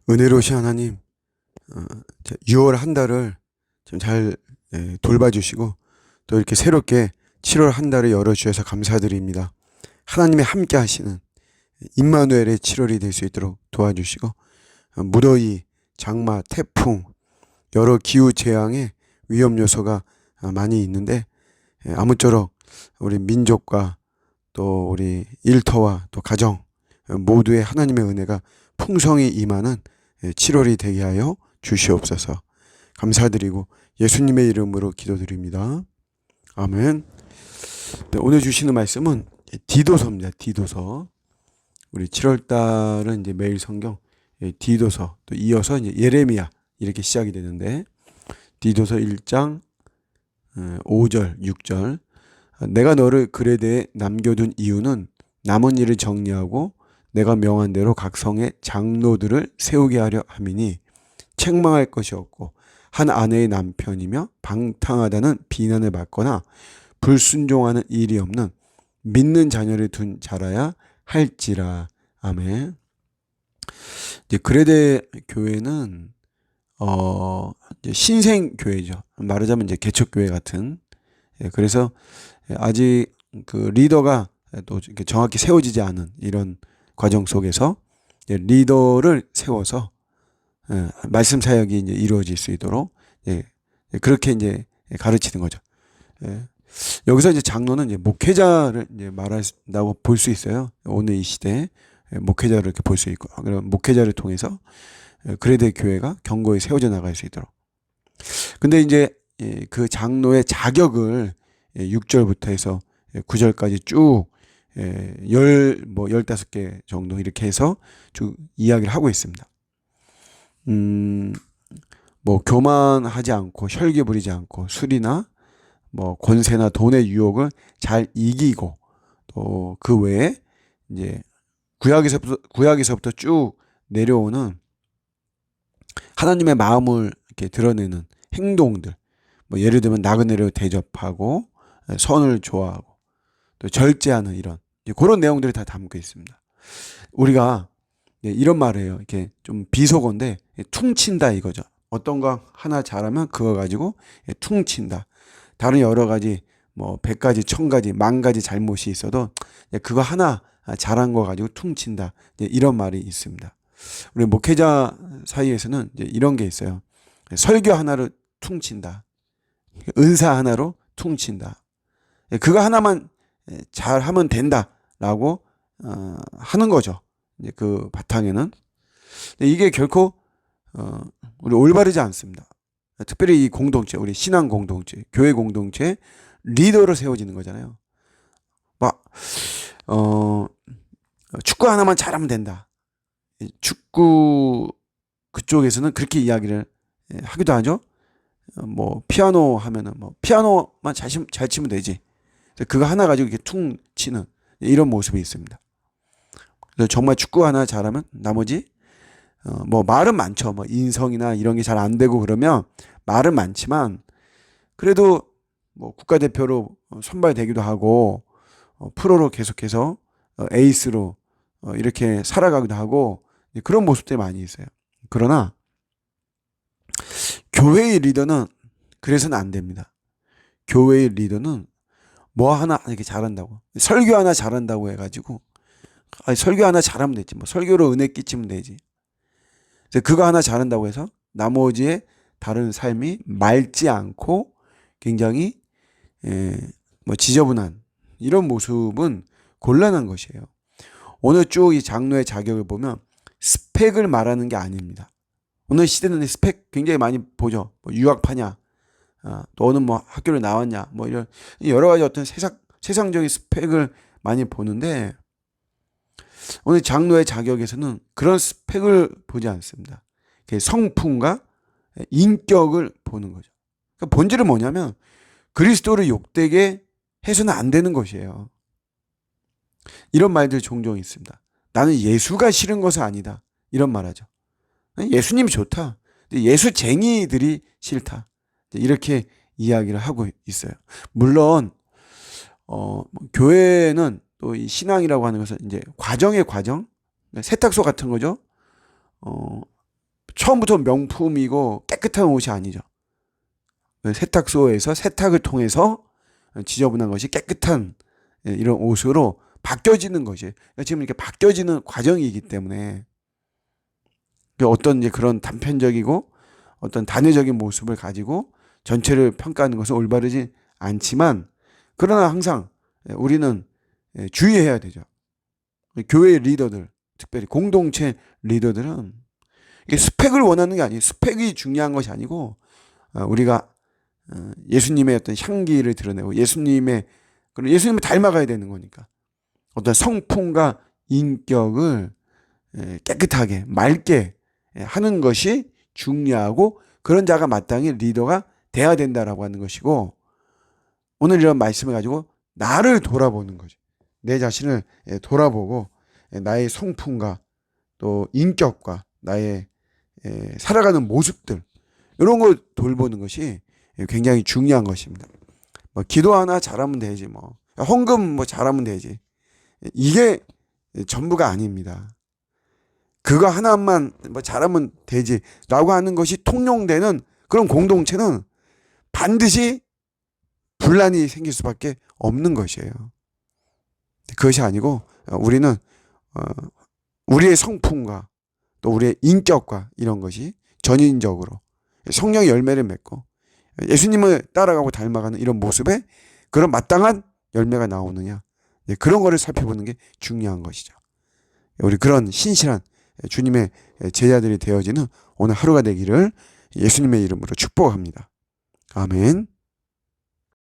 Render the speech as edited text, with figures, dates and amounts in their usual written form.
은혜로우신 하나님, 6월 한 달을 좀 잘 돌봐주시고 또 이렇게 새롭게 7월 한 달을 열어주셔서 감사드립니다. 하나님의 함께 하시는 임마누엘의 7월이 될 수 있도록 도와주시고 무더위, 장마, 태풍, 여러 기후 재앙의 위험 요소가 많이 있는데 아무쪼록 우리 민족과 또 우리 일터와 또 가정 모두의 하나님의 은혜가 풍성히 임하는 7월이 되게 하여 주시옵소서. 감사드리고 예수님의 이름으로 기도드립니다. 아멘. 네, 오늘 주시는 말씀은 디도서입니다. 디도서. 우리 7월 달은 이제 매일 성경 디도서, 또 이어서 이제 예레미야 이렇게 시작이 되는데, 디도서 1장 5절, 6절. 내가 너를 글에 대해 남겨둔 이유는 남은 일을 정리하고 내가 명한 대로 각 성의 장로들을 세우게 하려 함이니, 책망할 것이 없고 한 아내의 남편이며 방탕하다는 비난을 받거나 불순종하는 일이 없는 믿는 자녀를 둔 자라야 할지라. 아멘. 이제 그레데 교회는 이제 신생 교회죠. 말하자면 이제 개척 교회 같은. 그래서 아직 그 리더가 또 이렇게 정확히 세워지지 않은 이런 과정 속에서 리더를 세워서 말씀 사역이 이제 이루어질 수 있도록 그렇게 이제 가르치는 거죠. 여기서 이제 장로는 이제 목회자를 이제 말한다고 볼 수 있어요. 오늘 이 시대에 목회자를 이렇게 볼 수 있고, 그런 목회자를 통해서 그레데 교회가 견고히 세워져 나갈 수 있도록. 근데 이제 그 장로의 자격을 6절부터 해서 9절까지 쭉 15개 정도 이렇게 해서 쭉 이야기를 하고 있습니다. 뭐 교만하지 않고 혈기 부리지 않고 술이나 뭐 권세나 돈의 유혹을 잘 이기고, 또 그 외에 이제 구약에서부터 쭉 내려오는 하나님의 마음을 이렇게 드러내는 행동들, 뭐 예를 들면 나그네를 대접하고 선을 좋아하고 또 절제하는 이런 그런 내용들이 다 담고 있습니다. 우리가 이런 말을 해요. 이렇게 좀 비속어인데 퉁친다 이거죠. 어떤 거 하나 잘하면 그거 가지고 퉁친다. 다른 여러 가지 뭐 100가지, 1000가지, 10,000가지 잘못이 있어도 그거 하나 잘한 거 가지고 퉁친다. 이런 말이 있습니다. 우리 목회자 사이에서는 이제 이런 게 있어요. 설교 하나로 퉁친다. 은사 하나로 퉁친다. 그거 하나만 잘하면 된다라고 하는 거죠. 이제 그 바탕에는. 이게 결코 우리 올바르지 않습니다. 특별히 이 공동체, 우리 신앙 공동체, 교회 공동체 리더로 세워지는 거잖아요. 막 축구 하나만 잘하면 된다. 축구 그쪽에서는 그렇게 이야기를 하기도 하죠. 뭐 피아노 하면은 뭐 피아노만 잘 치면 되지. 그거 하나 가지고 이렇게 퉁 치는 이런 모습이 있습니다. 그래서 정말 축구 하나 잘하면 나머지 뭐 말은 많죠. 뭐 인성이나 이런 게 잘 안 되고 그러면 말은 많지만 그래도 뭐 국가대표로 선발되기도 하고 프로로 계속해서 에이스로 이렇게 살아가기도 하고 그런 모습들이 많이 있어요. 그러나 교회의 리더는 그래서는 안 됩니다. 교회의 리더는 뭐 하나 이렇게 잘한다고, 설교 하나 잘한다고 해가지고 설교 하나 잘하면 되지, 뭐 설교로 은혜 끼치면 되지, 그거 하나 잘한다고 해서 나머지의 다른 삶이 맑지 않고 굉장히 뭐 지저분한 이런 모습은 곤란한 것이에요. 오늘 쭉 이 장로의 자격을 보면 스펙을 말하는 게 아닙니다. 오늘 시대는 스펙 굉장히 많이 보죠. 뭐 유학파냐, 너는 뭐 학교를 나왔냐, 뭐 이런 여러 가지 어떤 세상적인 스펙을 많이 보는데, 오늘 장로의 자격에서는 그런 스펙을 보지 않습니다. 성품과 인격을 보는 거죠. 그러니까 본질은 뭐냐면 그리스도를 욕되게 해서는 안 되는 것이에요. 이런 말들이 종종 있습니다. 나는 예수가 싫은 것은 아니다. 이런 말 하죠. 예수님이 좋다. 예수쟁이들이 싫다. 이렇게 이야기를 하고 있어요. 물론 교회는 또 이 신앙이라고 하는 것은 이제 과정의 과정, 세탁소 같은 거죠. 처음부터 명품이고 깨끗한 옷이 아니죠. 세탁소에서 세탁을 통해서 지저분한 것이 깨끗한 이런 옷으로 바뀌어지는 것이 지금 이렇게 바뀌어지는 과정이기 때문에 어떤 이제 그런 단편적이고 어떤 단회적인 모습을 가지고 전체를 평가하는 것은 올바르지 않지만 그러나 항상 우리는 주의해야 되죠. 교회 리더들, 특별히 공동체 리더들은 이게 스펙을 원하는 게 아니에요. 스펙이 중요한 것이 아니고 우리가 예수님의 어떤 향기를 드러내고 예수님을 닮아가야 되는 거니까 어떤 성품과 인격을 깨끗하게 맑게 하는 것이 중요하고 그런 자가 마땅히 리더가 돼야 된다라고 하는 것이고 오늘 이런 말씀을 가지고 나를 돌아보는 거죠. 내 자신을 돌아보고 나의 성품과 또 인격과 나의 살아가는 모습들 이런 걸 돌보는 것이 굉장히 중요한 것입니다. 뭐 기도 하나 잘하면 되지 뭐 헌금 뭐 잘하면 되지 이게 전부가 아닙니다. 그거 하나만 뭐 잘하면 되지라고 하는 것이 통용되는 그런 공동체는 반드시 분란이 생길 수밖에 없는 것이에요. 그것이 아니고 우리는 우리의 성품과 또 우리의 인격과 이런 것이 전인적으로 성령의 열매를 맺고 예수님을 따라가고 닮아가는 이런 모습에 그런 마땅한 열매가 나오느냐 그런 거를 살펴보는 게 중요한 것이죠. 우리 그런 신실한 주님의 제자들이 되어지는 오늘 하루가 되기를 예수님의 이름으로 축복합니다. 아멘.